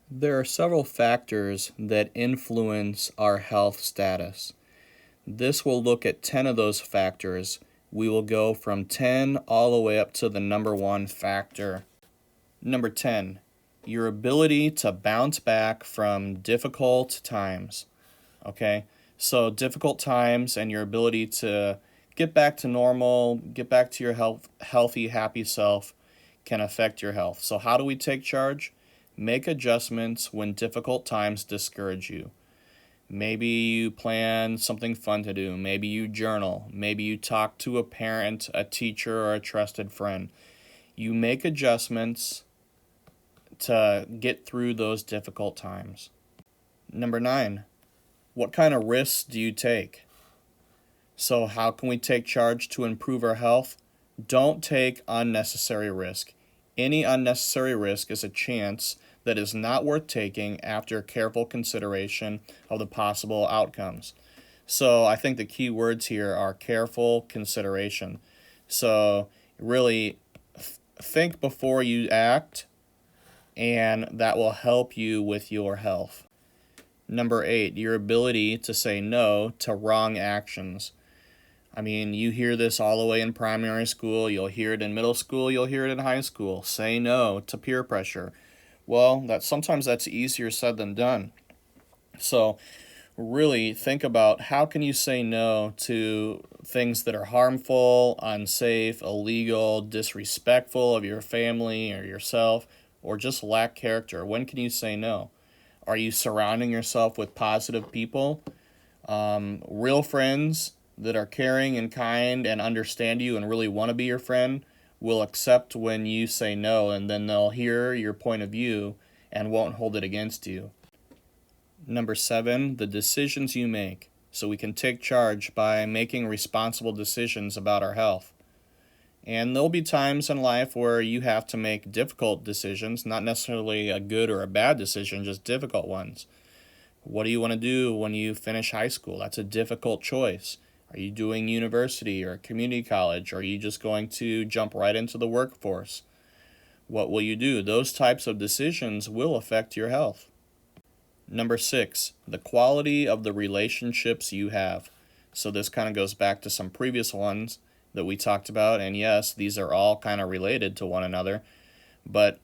There are several factors that influence our health status. This will look at 10 of those factors. We will go from 10 all the way up to the number one factor. Number 10, your ability to bounce back from difficult times. Okay? So, difficult times and your ability to get back to normal, get back to your healthy, happy self can affect your health. So, how do we take charge? Make adjustments when difficult times discourage you. Maybe you plan something fun to do. Maybe you journal. Maybe you talk to a parent, a teacher, or a trusted friend. You make adjustments to get through those difficult times. Number 9, what kind of risks do you take? So, how can we take charge to improve our health? Don't take unnecessary risk. Any unnecessary risk is a chance that is not worth taking after careful consideration of the possible outcomes. So, I think the key words here are careful consideration. So, really think before you act, and that will help you with your health. Number 8, your ability to say no to wrong actions. I mean, you hear this all the way in primary school, you'll hear it in middle school, you'll hear it in high school. Say no to peer pressure. Well, sometimes that's easier said than done. So, really think about how can you say no to things that are harmful, unsafe, illegal, disrespectful of your family or yourself, or just lack character. When can you say no? Are you surrounding yourself with positive people? Real friends that are caring and kind and understand you and really want to be your friend will accept when you say no, and then they'll hear your point of view and won't hold it against you. Number 7, the decisions you make. So we can take charge by making responsible decisions about our health. And there'll be times in life where you have to make difficult decisions, not necessarily a good or a bad decision, just difficult ones. What do you want to do when you finish high school? That's a difficult choice. Are you doing university or community college? Or are you just going to jump right into the workforce? What will you do? Those types of decisions will affect your health. Number 6, the quality of the relationships you have. So this kind of goes back to some previous ones that we talked about, and yes, these are all kind of related to one another, but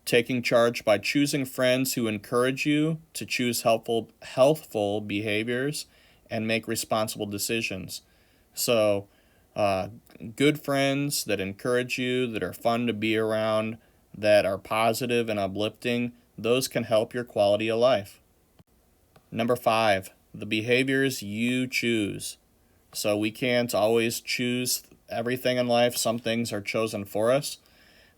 taking charge by choosing friends who encourage you to choose healthful behaviors and make responsible decisions. So, good friends that encourage you, that are fun to be around, that are positive and uplifting, those can help your quality of life. Number 5, the behaviors you choose. So we can't always choose everything in life. Some things are chosen for us.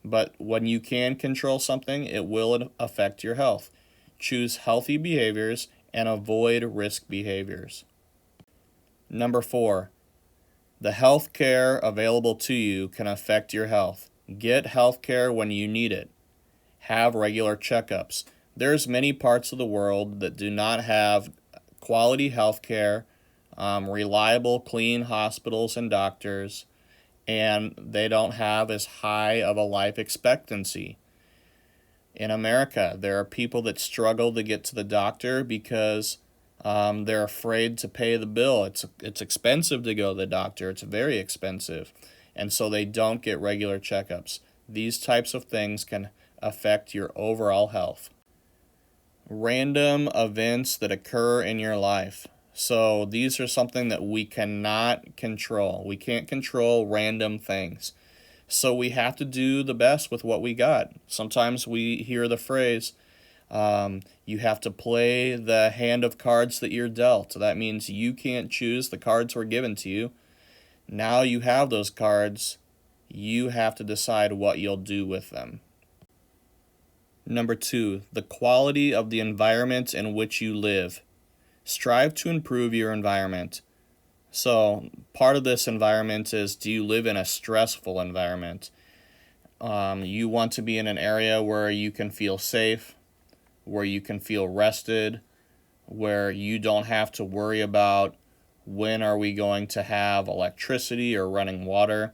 But when you can control something, it will affect your health. Choose healthy behaviors and avoid risk behaviors. Number 4, the health care available to you can affect your health. Get health care when you need it. Have regular checkups. There's many parts of the world that do not have quality health care, reliable, clean hospitals and doctors, and they don't have as high of a life expectancy. In America, there are people that struggle to get to the doctor because they're afraid to pay the bill. It's expensive to go to the doctor. It's very expensive. And so they don't get regular checkups. These types of things can affect your overall health. Random events that occur in your life. So these are something that we cannot control. We can't control random things. So we have to do the best with what we got. Sometimes we hear the phrase, you have to play the hand of cards that you're dealt. So that means you can't choose. The cards were given to you. Now you have those cards. You have to decide what you'll do with them. Number 2, the quality of the environment in which you live. Strive to improve your environment. So part of this environment is, do you live in a stressful environment? You want to be in an area where you can feel safe, where you can feel rested, where you don't have to worry about when are we going to have electricity or running water.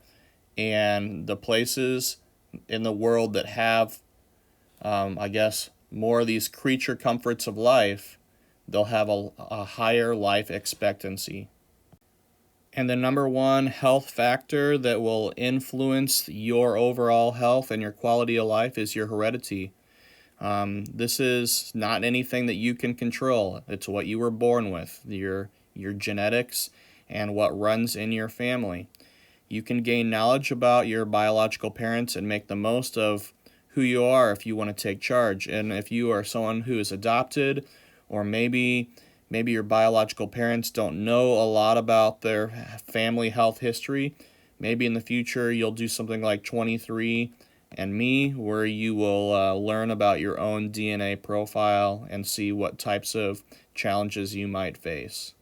And the places in the world that have, more of these creature comforts of life, they'll have a higher life expectancy. And the number one health factor that will influence your overall health and your quality of life is your heredity. This is not anything that you can control. It's what you were born with, your genetics, and what runs in your family. You can gain knowledge about your biological parents and make the most of who you are if you want to take charge. And if you are someone who is adopted, or maybe your biological parents don't know a lot about their family health history, maybe in the future you'll do something like 23andMe, where you will learn about your own DNA profile and see what types of challenges you might face.